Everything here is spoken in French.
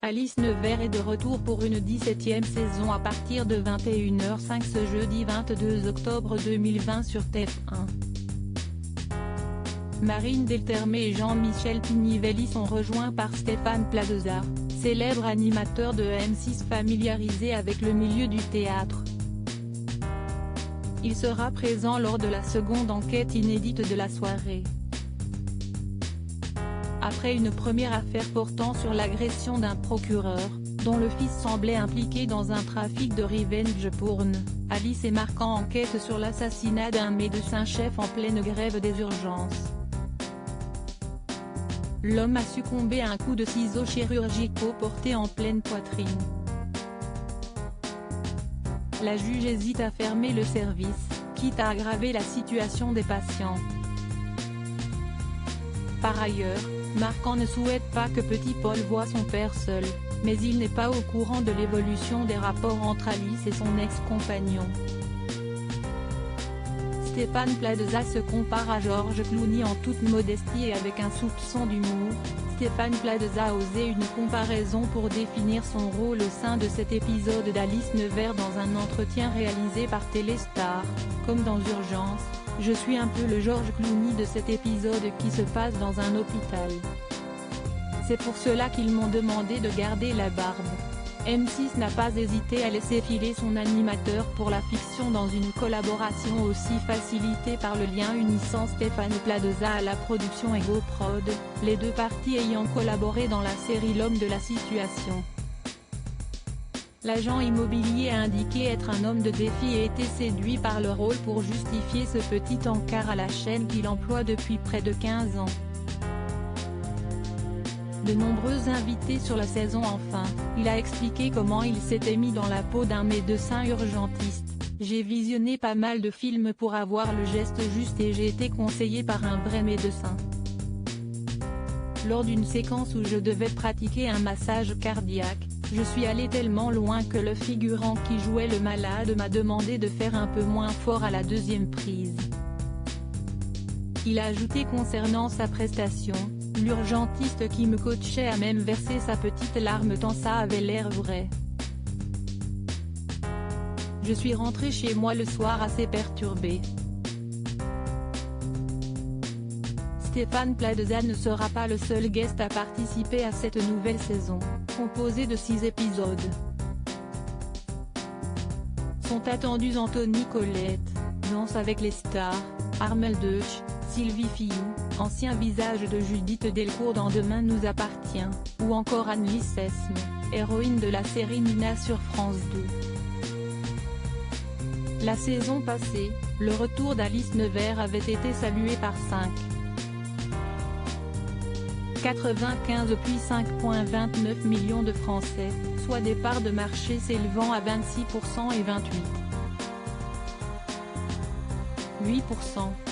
Alice Nevers est de retour pour une 17e saison à partir de 21h05 ce jeudi 22 octobre 2020 sur TF1. Marine Delterme et Jean-Michel Pinivelli sont rejoints par Stéphane Plaza, célèbre animateur de M6 familiarisé avec le milieu du théâtre. Il sera présent lors de la seconde enquête inédite de la soirée. Après une première affaire portant sur l'agression d'un procureur, dont le fils semblait impliqué dans un trafic de revenge porn, Alice et Marcan enquêtent sur l'assassinat d'un médecin-chef en pleine grève des urgences. L'homme a succombé à un coup de ciseaux chirurgicaux porté en pleine poitrine. La juge hésite à fermer le service, quitte à aggraver la situation des patients. Par ailleurs, Marcan ne souhaite pas que Petit Paul voie son père seul, mais il n'est pas au courant de l'évolution des rapports entre Alice et son ex-compagnon. Stéphane Plaza se compare à George Clooney en toute modestie et avec un soupçon d'humour. Stéphane Plaza a osé une comparaison pour définir son rôle au sein de cet épisode d'Alice Nevers dans un entretien réalisé par Téléstar, comme dans Urgence. Je suis un peu le George Clooney de cet épisode qui se passe dans un hôpital. C'est pour cela qu'ils m'ont demandé de garder la barbe. M6 n'a pas hésité à laisser filer son animateur pour la fiction dans une collaboration aussi facilitée par le lien unissant Stéphane Plaza à la production et GoProd, les deux parties ayant collaboré dans la série L'homme de la situation. L'agent immobilier a indiqué être un homme de défi et été séduit par le rôle pour justifier ce petit encart à la chaîne qu'il emploie depuis près de 15 ans. De nombreux invités sur la saison enfin, il a expliqué comment il s'était mis dans la peau d'un médecin urgentiste. J'ai visionné pas mal de films pour avoir le geste juste et j'ai été conseillé par un vrai médecin. Lors d'une séquence où je devais pratiquer un massage cardiaque, je suis allé tellement loin que le figurant qui jouait le malade m'a demandé de faire un peu moins fort à la deuxième prise. Il a ajouté concernant sa prestation, l'urgentiste qui me coachait a même versé sa petite larme tant ça avait l'air vrai. Je suis rentré chez moi le soir assez perturbé. Stéphane Plaza ne sera pas le seul guest à participer à cette nouvelle saison, composée de 6 épisodes. Sont attendus Anthony Colette, Danse avec les stars, Armel Deutsch, Sylvie Fillou, ancien visage de Judith Delcourt dans Demain nous appartient, ou encore Annelise Esme, héroïne de la série Nina sur France 2. La saison passée, le retour d'Alice Nevers avait été salué par 5,95 puis 5,29 millions de Français, soit des parts de marché s'élevant à 26% et 28,8%.